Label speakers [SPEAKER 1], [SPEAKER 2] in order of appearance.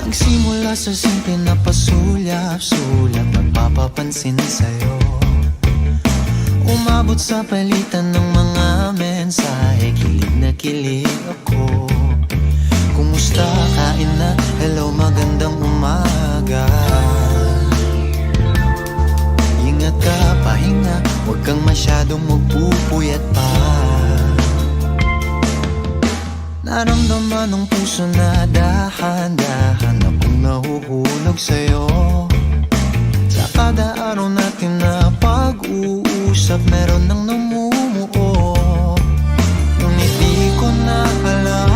[SPEAKER 1] Nagsimula sa simple na pasulyap-sulyap, nagpapapansin sa'yo. Umabot sa palitan ng mga mensahe, kilig na kilig ako. Kumusta, kain na, hello, magandang umaga. Ingat ka, pahinga, huwag kang masyadong magpupuyat pa. Naramdaman ng puso na dahan-dahan akong nahuhulog sa'yo. Sa kada araw natin na pag-uusap, meron nang namumuo. Ngunit di ko na alam